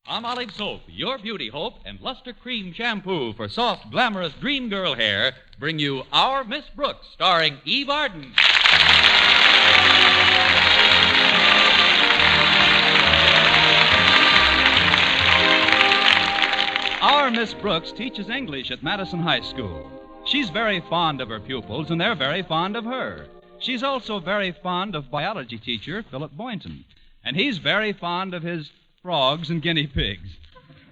Palmolive Soap, your beauty hope, and Luster Cream Shampoo for soft, glamorous dream girl hair bring you Our Miss Brooks, starring Eve Arden. Our Miss Brooks teaches English at Madison High School. She's very fond of her pupils, and they're very fond of her. She's also very fond of biology teacher Philip Boynton, and he's very fond of his frogs and guinea pigs.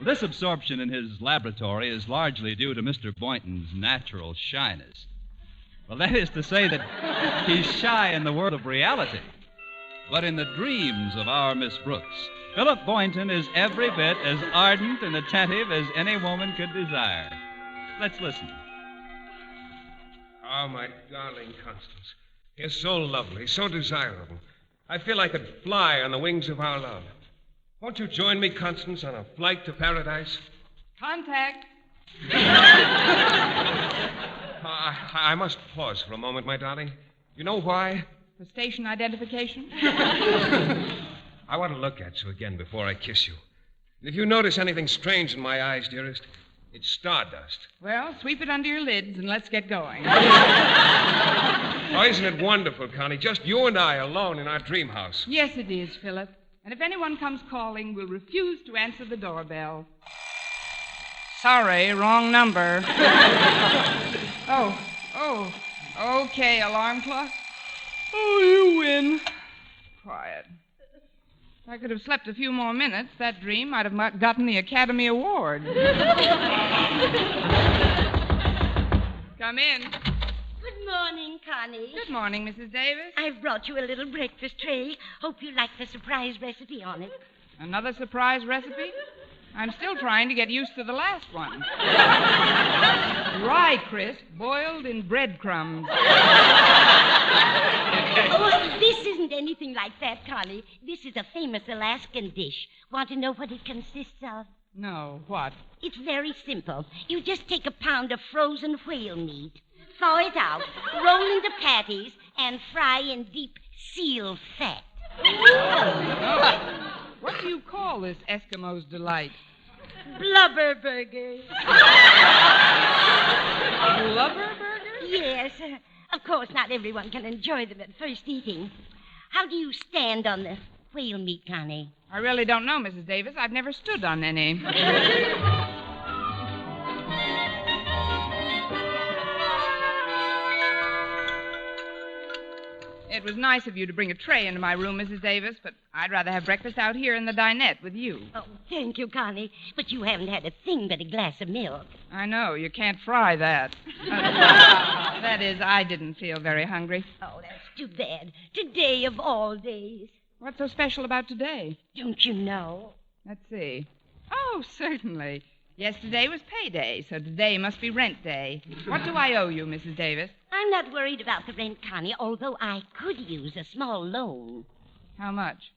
This absorption in his laboratory is largely due to Mr. Boynton's natural shyness. Well, that is to say that he's shy in the world of reality. But in the dreams of our Miss Brooks, Philip Boynton is every bit as ardent and attentive as any woman could desire. Let's listen. Oh, my darling Constance. You're so lovely, so desirable. I feel I could fly on the wings of our love. Won't you join me, Constance, on a flight to paradise? Contact. I must pause for a moment, my darling. You know why? For station identification? I want to look at you again before I kiss you. And if you notice anything strange in my eyes, dearest, it's stardust. Well, sweep it under your lids and let's get going. Oh, isn't it wonderful, Connie? Just you and I alone in our dream house. Yes, it is, Philip. And if anyone comes calling, we'll refuse to answer the doorbell. Sorry, wrong number. Oh, okay, alarm clock. Oh, you win. Quiet. If I could have slept a few more minutes, that dream might have gotten the Academy Award. Come in. Good morning, Connie. Good morning, Mrs. Davis. I've brought you a little breakfast tray. Hope you like the surprise recipe on it. Another surprise recipe? I'm still trying to get used to the last one. Rye crisp boiled in breadcrumbs. Oh, this isn't anything like that, Connie. This is a famous Alaskan dish. Want to know what it consists of? No, what? It's very simple. You just take a pound of frozen whale meat, thaw it out, roll into patties, and fry in deep seal fat. Oh. What do you call this Eskimo's delight? Blubber burgers. Blubber burgers? Yes. Of course, not everyone can enjoy them at first eating. How do you stand on the whale meat, Connie? I really don't know, Mrs. Davis. I've never stood on any. It was nice of you to bring a tray into my room, Mrs. Davis, but I'd rather have breakfast out here in the dinette with you. Oh, thank you, Connie. But you haven't had a thing but a glass of milk. I know. You can't fry that. That is, I didn't feel very hungry. Oh, that's too bad. Today of all days. What's so special about today? Don't you know? Let's see. Oh, certainly. Yesterday was payday, so today must be rent day. What do I owe you, Mrs. Davis? I'm not worried about the rent, Connie, although I could use a small loan. How much?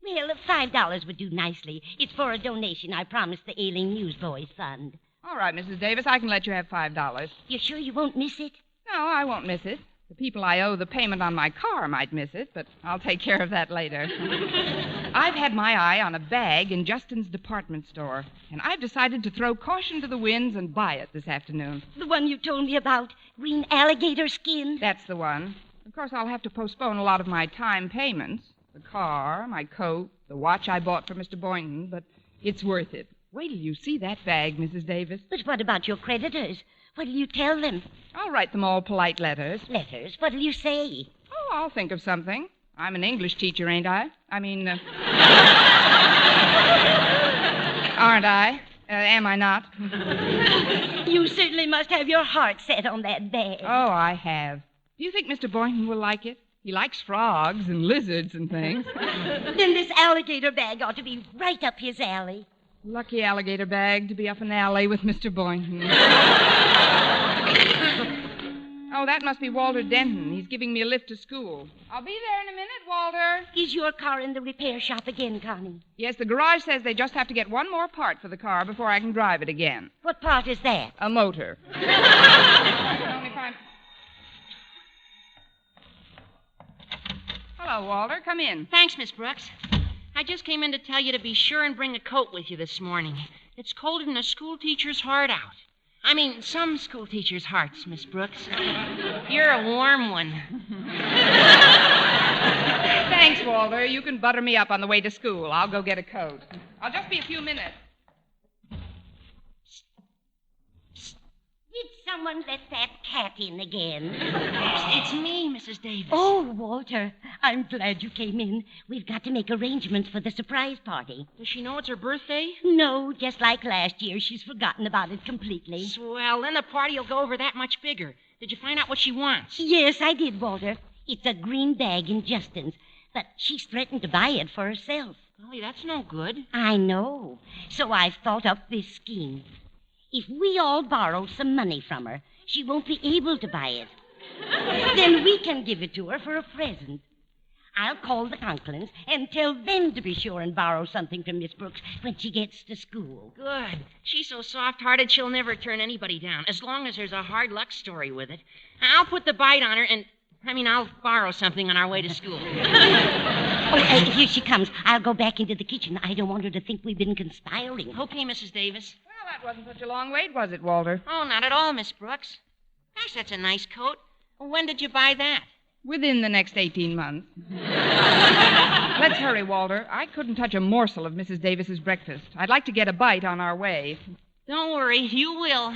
Well, $5 would do nicely. It's for a donation I promised the Ailing Newsboys Fund. All right, Mrs. Davis, I can let you have $5. You sure you won't miss it? No, I won't miss it. The people I owe the payment on my car might miss it, but I'll take care of that later. I've had my eye on a bag in Justin's department store, and I've decided to throw caution to the winds and buy it this afternoon. The one you told me about, green alligator skin? That's the one. Of course, I'll have to postpone a lot of my time payments. The car, my coat, the watch I bought for Mr. Boynton, but it's worth it. Wait till you see that bag, Mrs. Davis. But what about your creditors? What'll you tell them? I'll write them all polite letters. Letters? What'll you say? Oh, I'll think of something. I'm an English teacher, ain't I? I mean, aren't I? Am I not? You certainly must have your heart set on that bag. Oh, I have. Do you think Mr. Boynton will like it? He likes frogs and lizards and things. Then this alligator bag ought to be right up his alley. Lucky alligator bag to be up an alley with Mr. Boynton. Oh, that must be Walter Denton. He's giving me a lift to school. I'll be there in a minute, Walter. Is your car in the repair shop again, Connie? Yes, the garage says they just have to get one more part for the car before I can drive it again. What part is that? A motor. Hello, Walter. Come in. Thanks, Miss Brooks. I just came in to tell you to be sure and bring a coat with you this morning. It's colder than a school teacher's heart out. I mean, some school teachers' hearts, Miss Brooks. You're a warm one. Thanks, Walter. You can butter me up on the way to school. I'll go get a coat. I'll just be a few minutes. Did someone let that cat in again? It's me, Mrs. Davis. Oh, Walter, I'm glad you came in. We've got to make arrangements for the surprise party. Does she know it's her birthday? No, just like last year, she's forgotten about it completely. Swell. Then the party will go over that much bigger. Did you find out what she wants? Yes, I did, Walter. It's a green bag in Justin's, but she's threatened to buy it for herself. Golly, that's no good. I know. So I've thought up this scheme. If we all borrow some money from her, she won't be able to buy it. Then we can give it to her for a present. I'll call the Conklins and tell them to be sure and borrow something from Miss Brooks when she gets to school. Good. She's so soft-hearted she'll never turn anybody down, as long as there's a hard luck story with it. I'll put the bite on her and... I'll borrow something on our way to school. Here she comes. I'll go back into the kitchen. I don't want her to think we've been conspiring. Okay, Mrs. Davis. Well, that wasn't such a long wait, was it, Walter? Oh, not at all, Miss Brooks. Gosh, that's a nice coat. When did you buy that? Within the next 18 months. Let's hurry, Walter. I couldn't touch a morsel of Mrs. Davis's breakfast. I'd like to get a bite on our way. Don't worry, you will.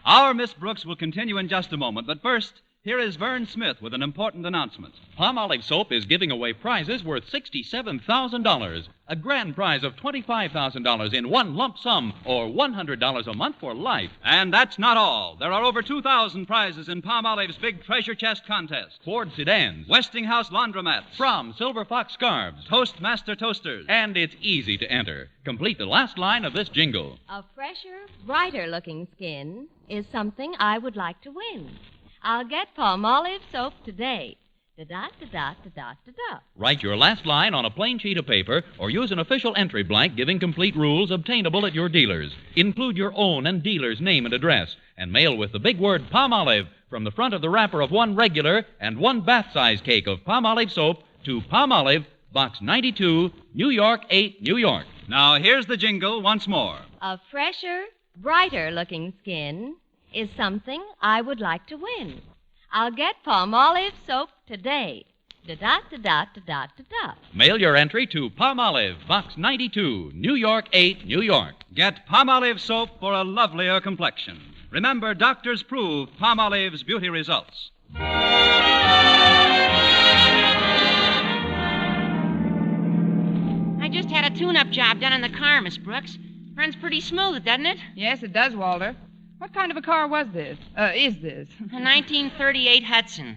Our Miss Brooks will continue in just a moment, but first, here is Vern Smith with an important announcement. Palmolive Soap is giving away prizes worth $67,000. A grand prize of $25,000 in one lump sum, or $100 a month for life. And that's not all. There are over 2,000 prizes in Palmolive's big treasure chest contest. Ford sedans, Westinghouse laundromats, From Silver Fox scarves, Toastmaster toasters. and it's easy to enter. Complete the last line of this jingle. A fresher, brighter-looking skin is something I would like to win. I'll get Palmolive soap today. Da-da-da-da-da-da-da-da. Write your last line on a plain sheet of paper or use an official entry blank giving complete rules obtainable at your dealers. Include your own and dealer's name and address and mail with the big word Palmolive from the front of the wrapper of one regular and one bath-size cake of Palmolive soap to Palmolive, Box 92, New York 8, New York. Now, here's the jingle once more. A fresher, brighter-looking skin is something I would like to win. I'll get Palmolive soap today. Da-da-da-da-da-da-da. Mail your entry to Palmolive, Box 92, New York 8, New York. Get Palmolive soap for a lovelier complexion. Remember, doctors prove Palmolive's beauty results. I just had a tune-up job done in the car, Miss Brooks. Runs pretty smooth, doesn't it? Yes, it does, Walter. What kind of a car was this? Is this? A 1938 Hudson.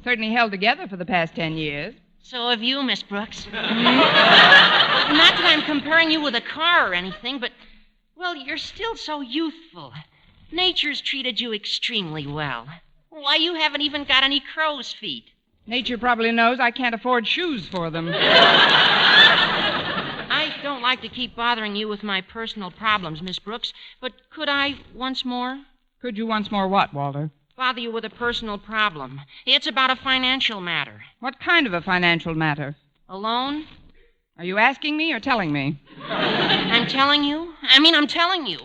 Certainly held together for the past 10 years. So have you, Miss Brooks. Not that I'm comparing you with a car or anything, but, well, you're still so youthful. Nature's treated you extremely well. Why, you haven't even got any crow's feet. Nature probably knows I can't afford shoes for them. I don't like to keep bothering you with my personal problems, Miss Brooks, but could I once more? Could you once more what, Walter? Bother you with a personal problem. It's about a financial matter. What kind of a financial matter? A loan? Are you asking me or telling me? I'm telling you. I'm telling you.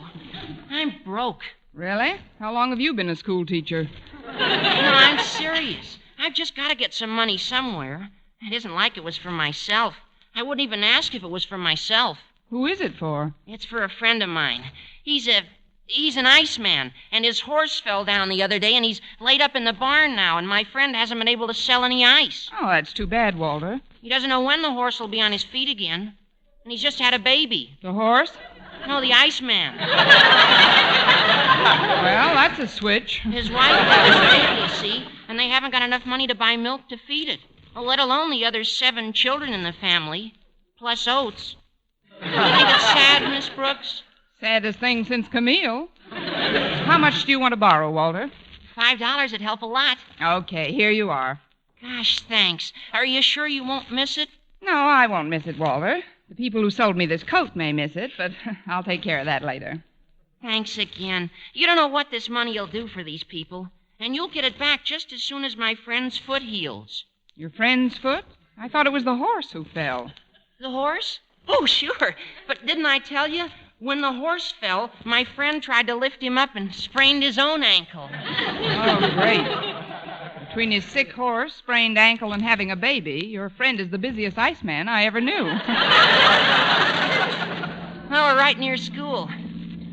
I'm broke. Really? How long have you been a school teacher? No, I'm serious. I've just got to get some money somewhere. It isn't like it was for myself. I wouldn't even ask if it was for myself. Who is it for? It's for a friend of mine. He's an iceman, and his horse fell down the other day, and he's laid up in the barn now, and my friend hasn't been able to sell any ice. Oh, that's too bad, Walter. He doesn't know when the horse will be on his feet again, and he's just had a baby. The horse? No, the Iceman. Well, that's a switch. His wife has a baby, you see, and they haven't got enough money to buy milk to feed it, let alone the other 7 children in the family, plus oats. You think it's sad, Miss Brooks? Saddest thing since Camille. How much do you want to borrow, Walter? $5 would help a lot. Okay, here you are. Gosh, thanks. Are you sure you won't miss it? No, I won't miss it, Walter. The people who sold me this coat may miss it, but I'll take care of that later. Thanks again. You don't know what this money will do for these people. And you'll get it back just as soon as my friend's foot heals. Your friend's foot? I thought it was the horse who fell. The horse? Oh, sure. But didn't I tell you? When the horse fell, my friend tried to lift him up and sprained his own ankle. Oh, great. Between his sick horse, sprained ankle, and having a baby, your friend is the busiest iceman I ever knew. Well, we're right near school.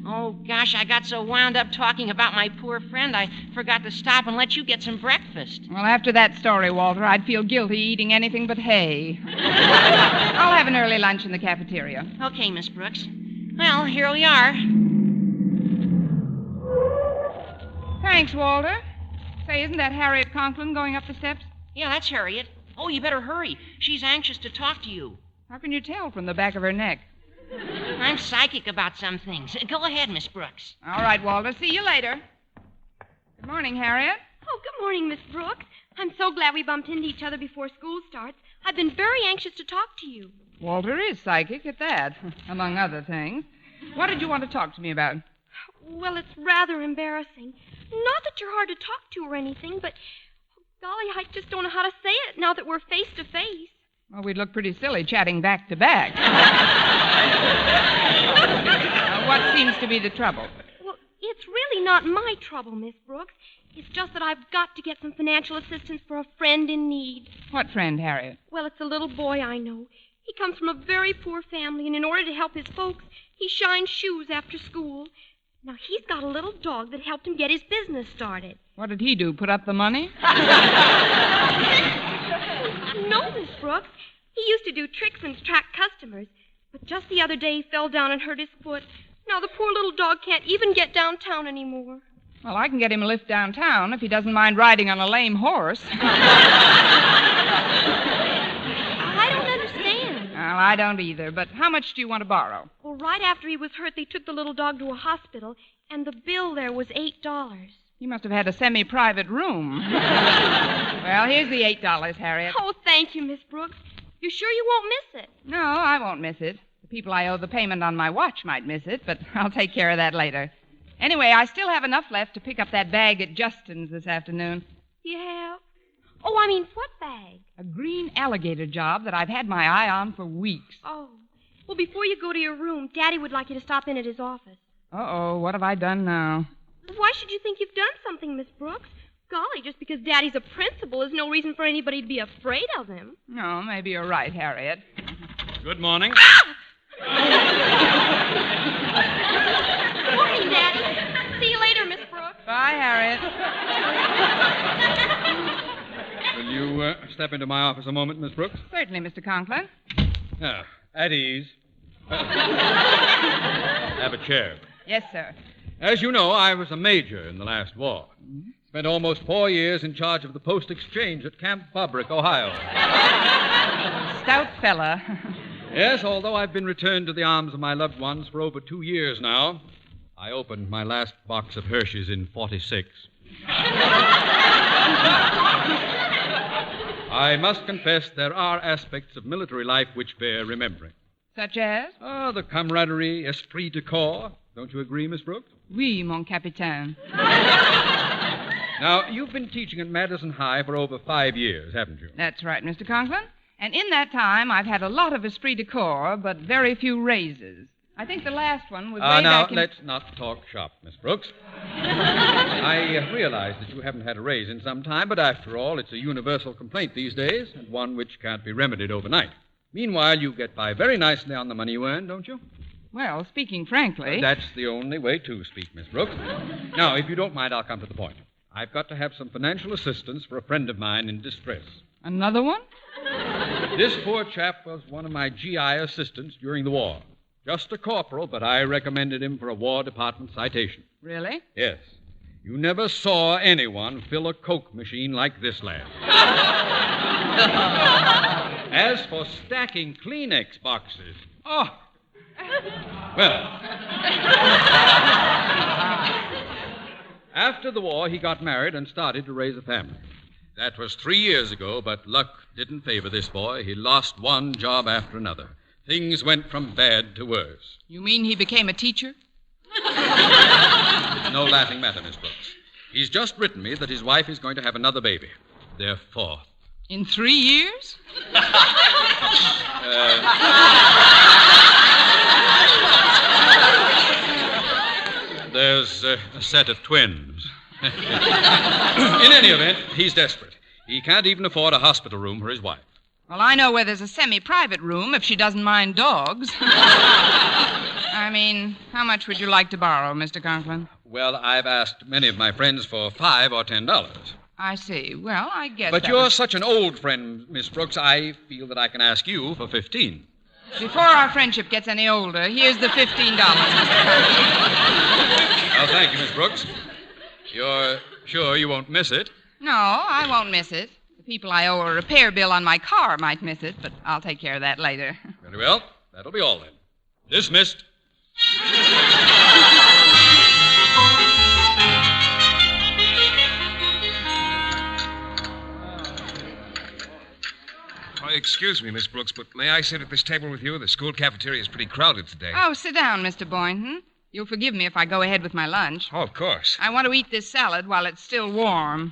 Oh, gosh, I got so wound up talking about my poor friend, I forgot to stop and let you get some breakfast. Well, after that story, Walter, I'd feel guilty eating anything but hay. I'll have an early lunch in the cafeteria. Okay, Miss Brooks. Well, here we are. Thanks, Walter. Say, isn't that Harriet Conklin going up the steps? Yeah, that's Harriet. Oh, you better hurry. She's anxious to talk to you. How can you tell from the back of her neck? I'm psychic about some things. Go ahead, Miss Brooks. All right, Walter. See you later. Good morning, Harriet. Oh, good morning, Miss Brooks. I'm so glad we bumped into each other before school starts. I've been very anxious to talk to you. Walter is psychic at that, among other things. What did you want to talk to me about? Well, it's rather embarrassing. Not that you're hard to talk to or anything, but, golly, I just don't know how to say it now that we're face to face. Well, we'd look pretty silly chatting back to back. What seems to be the trouble? Well, it's really not my trouble, Miss Brooks. It's just that I've got to get some financial assistance for a friend in need. What friend, Harriet? Well, it's a little boy I know. He comes from a very poor family, and in order to help his folks, he shines shoes after school. Now, he's got a little dog that helped him get his business started. What did he do, put up the money? No, Miss Brooks. He used to do tricks and attract customers. But just the other day, he fell down and hurt his foot. Now, the poor little dog can't even get downtown anymore. Well, I can get him a lift downtown if he doesn't mind riding on a lame horse. I don't understand. Well, I don't either. But how much do you want to borrow? Well, right after he was hurt, they took the little dog to a hospital, and the bill there was $8. You must have had a semi-private room. Well, here's the $8, Harriet. Oh, thank you, Miss Brooks. You sure you won't miss it? No, I won't miss it. The people I owe the payment on my watch might miss it, but I'll take care of that later. Anyway, I still have enough left to pick up that bag at Justin's this afternoon. You have? Oh, I mean, what bag? A green alligator job that I've had my eye on for weeks. Oh. Well, before you go to your room, Daddy would like you to stop in at his office. Uh-oh, what have I done now? Why should you think you've done something, Miss Brooks? Golly, just because Daddy's a principal is no reason for anybody to be afraid of him. No, maybe you're right, Harriet. Good morning. Morning, Daddy. See you later, Miss Brooks. Bye, Harriet. Will you step into my office a moment, Miss Brooks? Certainly, Mr. Conklin. Ah, at ease. Have a chair. Yes, sir. As you know, I was a major in the last war. Spent almost 4 years in charge of the post exchange at Camp Bobrick, Ohio. Stout fella. Yes, although I've been returned to the arms of my loved ones for over 2 years now, I opened my last box of Hershey's in 46. I must confess there are aspects of military life which bear remembering. Such as? Oh, the camaraderie, esprit de corps. Don't you agree, Miss Brooks? Oui, mon capitaine. Now, you've been teaching at Madison High for over 5 years, haven't you? That's right, Mr. Conklin. And in that time, I've had a lot of esprit de corps, but very few raises. I think the last one was way now, back in... let's not talk shop, Miss Brooks. I realize that you haven't had a raise in some time, but after all, it's a universal complaint these days, and one which can't be remedied overnight. Meanwhile, you get by very nicely on the money you earn, don't you? Well, speaking frankly... That's the only way to speak, Miss Brooks. Now, if you don't mind, I'll come to the point. I've got to have some financial assistance for a friend of mine in distress. Another one? This poor chap was one of my GI assistants during the war. Just a corporal, but I recommended him for a War Department citation. Really? Yes. You never saw anyone fill a Coke machine like this lad. As for stacking Kleenex boxes, oh... Well, after the war, he got married and started to raise a family. That was 3 years ago, but luck didn't favor this boy. He lost one job after another. Things went from bad to worse. You mean he became a teacher? No laughing matter, Miss Brooks. He's just written me that his wife is going to have another baby. Their fourth. In 3 years? There's a set of twins. In any event, he's desperate. He can't even afford a hospital room for his wife. Well, I know where there's a semi-private room if she doesn't mind dogs. I mean, how much would you like to borrow, Mr. Conklin? Well, I've asked many of my friends for $5 or $10. I see. Well, I guess. But you're such an old friend, Miss Brooks, I feel that I can ask you for $15. Before our friendship gets any older, here's the $15, Mr. Conklin. Well, thank you, Miss Brooks. You're sure you won't miss it? No, I won't miss it. The people I owe a repair bill on my car might miss it, but I'll take care of that later. Very well. That'll be all then. Dismissed. Excuse me, Miss Brooks, but may I sit at this table with you? The school cafeteria is pretty crowded today. Oh, sit down, Mr. Boynton. You'll forgive me if I go ahead with my lunch. Oh, of course. I want to eat this salad while it's still warm.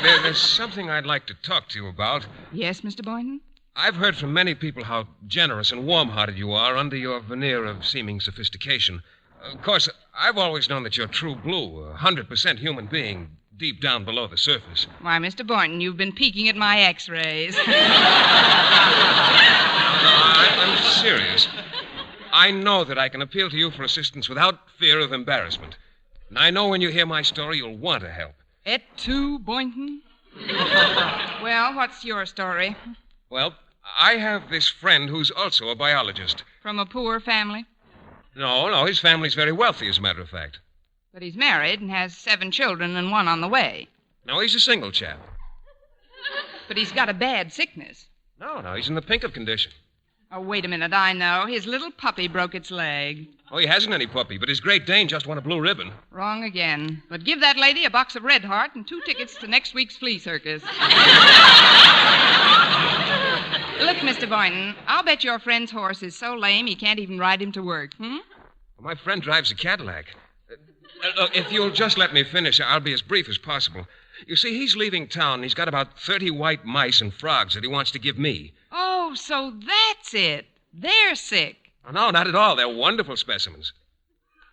There's something I'd like to talk to you about. Yes, Mr. Boynton? I've heard from many people how generous and warm-hearted you are under your veneer of seeming sophistication. Of course, I've always known that you're true blue, a 100% human being, deep down below the surface. Why, Mr. Boynton, you've been peeking at my x-rays. I'm serious. I know that I can appeal to you for assistance without fear of embarrassment. And I know when you hear my story, you'll want to help. Et tu, Boynton? Well, what's your story? Well, I have this friend who's also a biologist. From a poor family? No, his family's very wealthy, as a matter of fact. But he's married and has 7 children and 1 on the way. No, he's a single chap. But he's got a bad sickness. No, he's in the pink of condition. Oh, wait a minute, I know. His little puppy broke its leg. Oh, he hasn't any puppy, but his Great Dane just won a blue ribbon. Wrong again. But give that lady a box of Red Heart and 2 tickets to next week's flea circus. Look, Mr. Boynton, I'll bet your friend's horse is so lame he can't even ride him to work, Well, my friend drives a Cadillac. Look, if you'll just let me finish, I'll be as brief as possible. You see, he's leaving town, and he's got about 30 white mice and frogs that he wants to give me. Oh, so that's it. They're sick. Oh, no, not at all. They're wonderful specimens.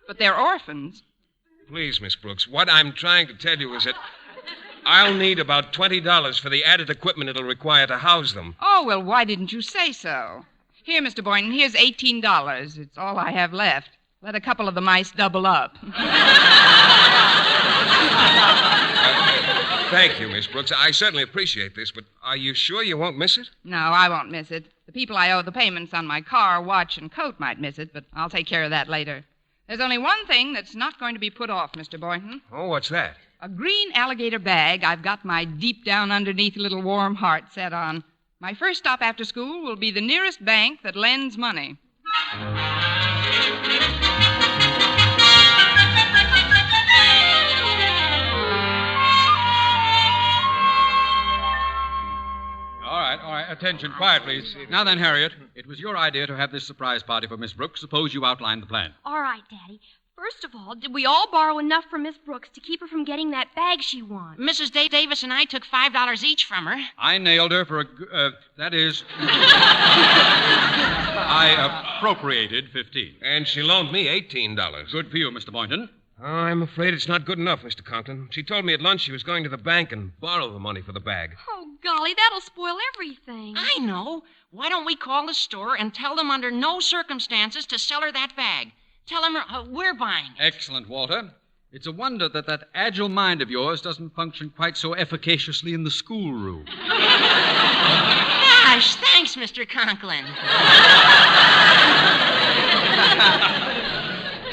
But they're orphans. Please, Miss Brooks, what I'm trying to tell you is that I'll need about $20 for the added equipment it'll require to house them. Oh, well, why didn't you say so? Here, Mr. Boynton, here's $18. It's all I have left. Let a couple of the mice double up. Thank you, Miss Brooks. I certainly appreciate this, but are you sure you won't miss it? No, I won't miss it. The people I owe the payments on my car, watch, and coat might miss it, but I'll take care of that later. There's only one thing that's not going to be put off, Mr. Boynton. Oh, what's that? A green alligator bag I've got my deep down underneath little warm heart set on. My first stop after school will be the nearest bank that lends money. All right. Attention. Quiet, please. Now then, Harriet, it was your idea to have this surprise party for Miss Brooks. Suppose you outline the plan. All right, Daddy. First of all, did we all borrow enough from Miss Brooks to keep her from getting that bag she wants? Mrs. Davis and I took $5 each from her. I nailed her for I appropriated 15. And she loaned me $18. Good for you, Mr. Boynton. Oh, I'm afraid it's not good enough, Mr. Conklin. She told me at lunch she was going to the bank and borrow the money for the bag. Oh, golly, that'll spoil everything. I know. Why don't we call the store and tell them under no circumstances to sell her that bag? Tell them we're buying it. Excellent, Walter. It's a wonder that agile mind of yours doesn't function quite so efficaciously in the schoolroom. Gosh, thanks, Mr. Conklin.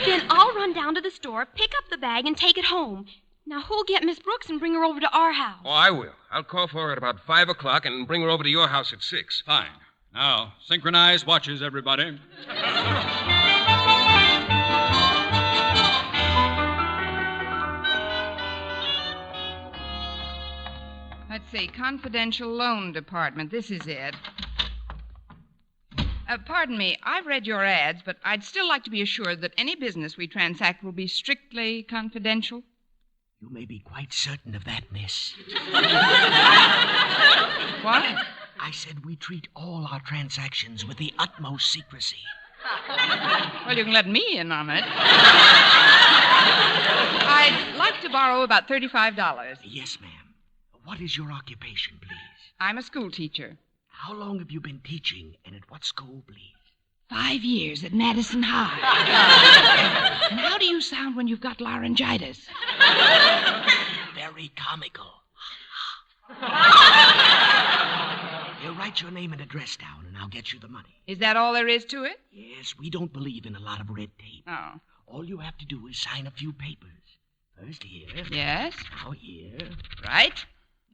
Then I'll run down to the store, pick up the bag, and take it home. Now, who'll get Miss Brooks and bring her over to our house? Oh, I will. I'll call for her at about 5 o'clock and bring her over to your house at 6. Fine. Now, synchronize watches, everybody. Let's see, confidential loan department. This is it. Pardon me, I've read your ads, but I'd still like to be assured that any business we transact will be strictly confidential. You may be quite certain of that, miss. What? I said we treat all our transactions with the utmost secrecy. Well, you can let me in on it. I'd like to borrow about $35. Yes, ma'am. What is your occupation, please? I'm a school teacher. How long have you been teaching, and at what school, please? 5 years at Madison High. And how do you sound when you've got laryngitis? Very comical. You write your name and address down, and I'll get you the money. Is that all there is to it? Yes, we don't believe in a lot of red tape. Oh. All you have to do is sign a few papers. First here. Yes? Now here. Right.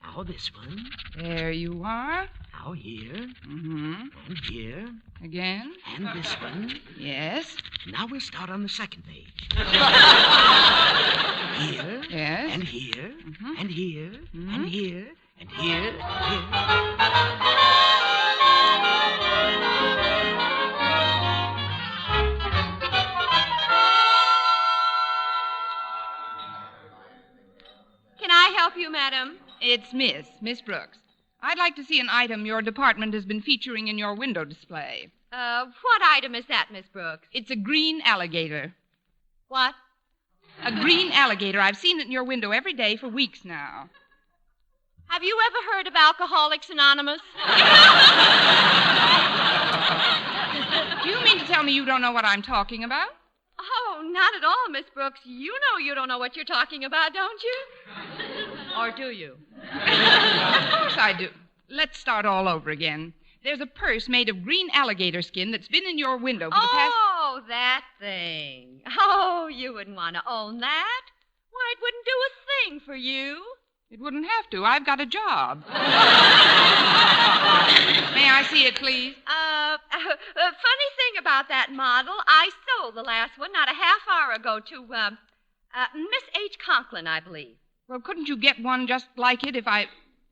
Now this one. There you are. Now here. Mm-hmm. And here. Again? And this one. Yes. Now we'll start on the second page. Here. Yes. And here. Mm-hmm. And here. Mm-hmm. And here. And here. Here. Can I help you, madam? It's Miss Brooks. I'd like to see an item your department has been featuring in your window display. What item is that, Miss Brooks? It's a green alligator. What? A green alligator. I've seen it in your window every day for weeks now. Have you ever heard of Alcoholics Anonymous? Do you mean to tell me you don't know what I'm talking about? Oh, not at all, Miss Brooks. You know you don't know what you're talking about, don't you? Or do you? Of course I do. Let's start all over again. There's a purse made of green alligator skin that's been in your window for the past... Oh, that thing. Oh, you wouldn't want to own that. Why, it wouldn't do a thing for you. It wouldn't have to. I've got a job. May I see it, please? Funny thing about that model, I sold the last one not a half hour ago to, Miss H. Conklin, I believe. Well, couldn't you get one just like it if I...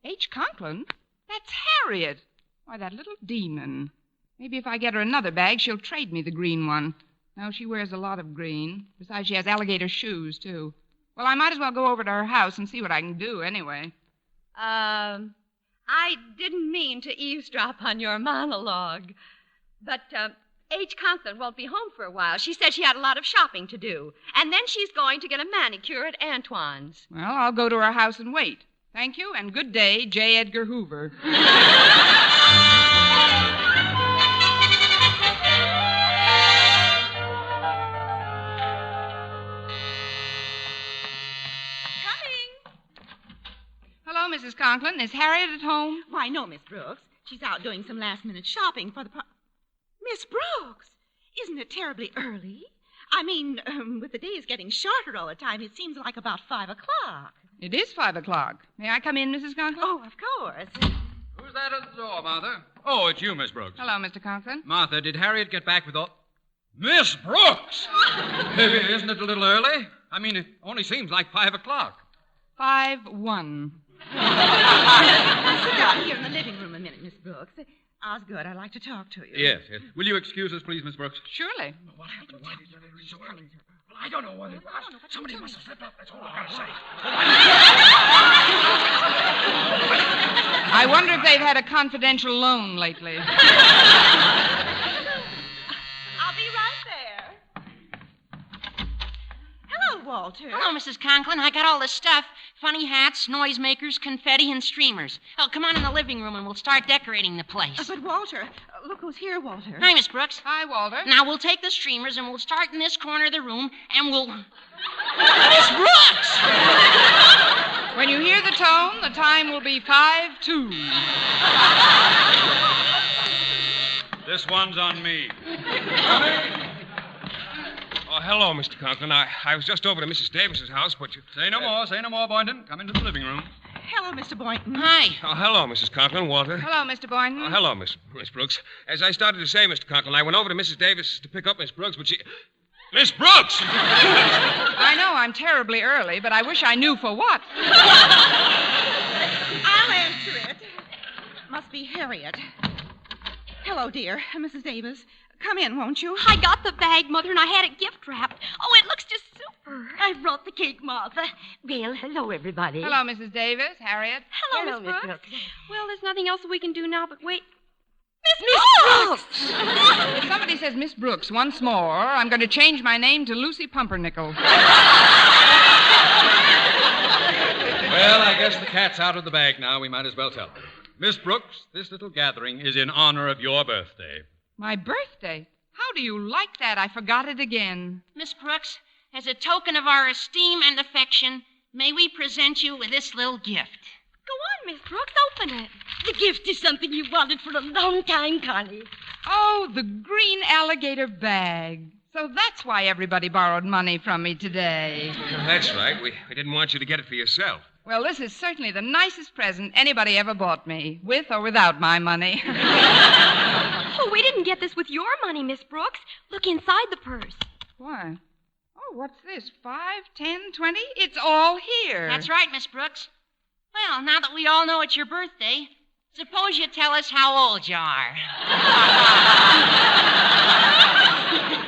H. Conklin? That's Harriet. Why, that little demon. Maybe if I get her another bag, she'll trade me the green one. No, she wears a lot of green. Besides, she has alligator shoes, too. Well, I might as well go over to her house and see what I can do anyway. I didn't mean to eavesdrop on your monologue. But, H. Conklin won't be home for a while. She said she had a lot of shopping to do. And then she's going to get a manicure at Antoine's. Well, I'll go to her house and wait. Thank you, and good day, J. Edgar Hoover. Hello, Mrs. Conklin. Is Harriet at home? Why, no, Miss Brooks. She's out doing some last-minute shopping for the... Miss Brooks, isn't it terribly early? I mean, with the days getting shorter all the time, it seems like about 5 o'clock. It is 5 o'clock. May I come in, Mrs. Conklin? Oh, of course. Who's that at the door, Martha? Oh, it's you, Miss Brooks. Hello, Mr. Conklin. Martha, did Harriet get back with all... Miss Brooks! Isn't it a little early? I mean, it only seems like 5 o'clock. 5-1. Sit down here in the living room a minute, Miss Brooks. Osgood, I'd like to talk to you. Yes. Will you excuse us, please, Miss Brooks? Surely. What happened? Why did you leave so early? Well, I don't know what it was. Somebody must have slipped up. That's all I've got to say. I wonder if they've had a confidential loan lately. I'll be right there. Hello, Walter. Hello, Mrs. Conklin. I got all the stuff. Funny hats, noisemakers, confetti, and streamers. Oh, come on in the living room and we'll start decorating the place. But, Walter, look who's here, Walter. Hi, Miss Brooks. Hi, Walter. Now, we'll take the streamers and we'll start in this corner of the room and we'll... Miss Brooks! When you hear the tone, the time will be 5-2. This one's on me. Oh, hello, Mr. Conklin. I was just over to Mrs. Davis's house, but you... Say no more, Boynton. Come into the living room. Hello, Mr. Boynton. Hi. Oh, hello, Mrs. Conklin. Walter. Hello, Mr. Boynton. Oh, hello, Miss Brooks. As I started to say, Mr. Conklin, I went over to Mrs. Davis to pick up Miss Brooks, but she... Miss Brooks! I know I'm terribly early, but I wish I knew for what. I'll answer it. Must be Harriet. Hello, dear. Mrs. Davis. Come in, won't you? I got the bag, Mother, and I had it gift wrapped. Oh, it looks just super. I brought the cake, Martha. Well, hello, everybody. Hello, Mrs. Davis. Harriet. Hello, Miss Brooks. Well, there's nothing else we can do now but wait. Miss Brooks! If somebody says Miss Brooks once more, I'm going to change my name to Lucy Pumpernickel. Well, I guess the cat's out of the bag now. We might as well tell her. Miss Brooks, this little gathering is in honor of your birthday. My birthday? How do you like that? I forgot it again. Miss Brooks, as a token of our esteem and affection, may we present you with this little gift. Go on, Miss Brooks. Open it. The gift is something you wanted for a long time, Connie. Oh, the green alligator bag. So that's why everybody borrowed money from me today. That's right. We didn't want you to get it for yourself. Well, this is certainly the nicest present anybody ever bought me, with or without my money. Oh, we didn't get this with your money, Miss Brooks. Look inside the purse. Why? Oh, what's this? 5, 10, 20? It's all here. That's right, Miss Brooks. Well, now that we all know it's your birthday, suppose you tell us how old you are.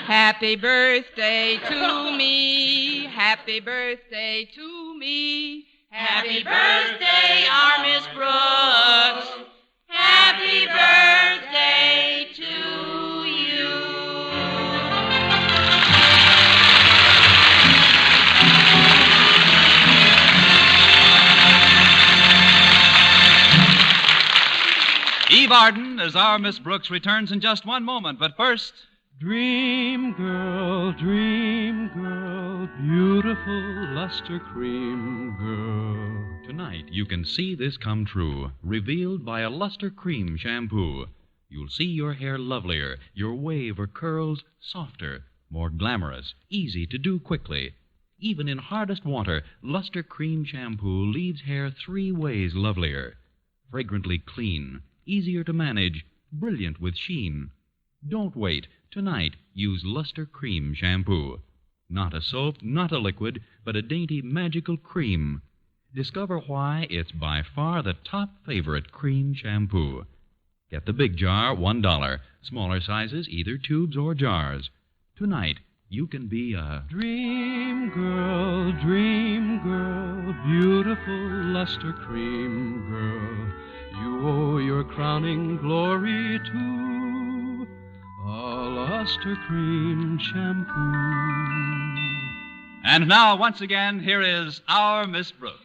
Happy birthday to me. Happy birthday to me. Happy birthday, our Miss Brooks. Happy birthday to you. Eve Arden as our Miss Brooks returns in just one moment. But first, Dream girl, beautiful luster cream girl. Tonight, you can see this come true, revealed by a luster cream shampoo. You'll see your hair lovelier, your wave or curls softer, more glamorous, easy to do quickly. Even in hardest water, luster cream shampoo leaves hair 3 ways lovelier. Fragrantly clean, easier to manage, brilliant with sheen. Don't wait. Tonight, use Luster Cream Shampoo. Not a soap, not a liquid, but a dainty magical cream. Discover why it's by far the top favorite cream shampoo. Get the big jar, $1. Smaller sizes, either tubes or jars. Tonight, you can be a Dream girl, beautiful luster cream girl. You owe your crowning glory to a luster cream shampoo. and now, once again, here is our Miss Brooks.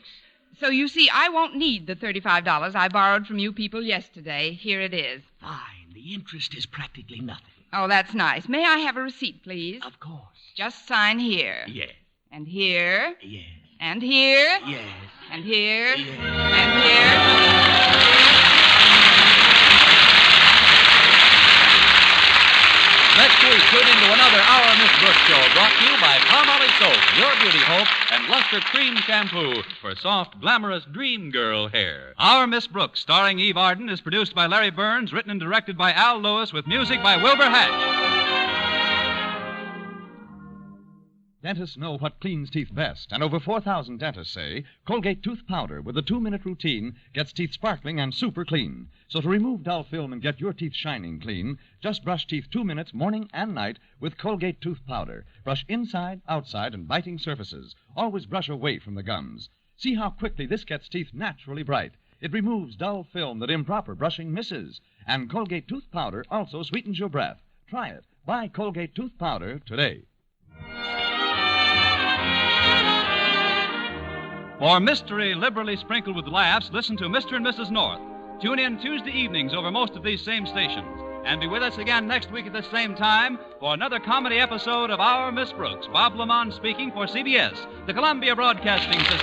So you see, I won't need the $35 I borrowed from you people yesterday. Here it is. Fine. The interest is practically nothing. Oh, that's nice. May I have a receipt, please? Of course. Just sign here. Yes. And here. Yes. And here. Yes. And here. Yes. And here. Next week, tune into another Our Miss Brooks show brought to you by Palmolive Soap, your beauty hope, and Luster Cream Shampoo for soft, glamorous dream girl hair. Our Miss Brooks, starring Eve Arden, is produced by Larry Burns, written and directed by Al Lewis, with music by Wilbur Hatch. Dentists know what cleans teeth best, and over 4,000 dentists say Colgate tooth powder with a 2-minute routine gets teeth sparkling and super clean. So to remove dull film and get your teeth shining clean, just brush teeth 2 minutes morning and night with Colgate tooth powder. Brush inside, outside, and biting surfaces. Always brush away from the gums. See how quickly this gets teeth naturally bright. It removes dull film that improper brushing misses. And Colgate tooth powder also sweetens your breath. Try it. Buy Colgate tooth powder today. For mystery liberally sprinkled with laughs, listen to Mr. and Mrs. North. Tune in Tuesday evenings over most of these same stations. And be with us again next week at the same time for another comedy episode of Our Miss Brooks. Bob Lamont speaking for CBS, the Columbia Broadcasting System.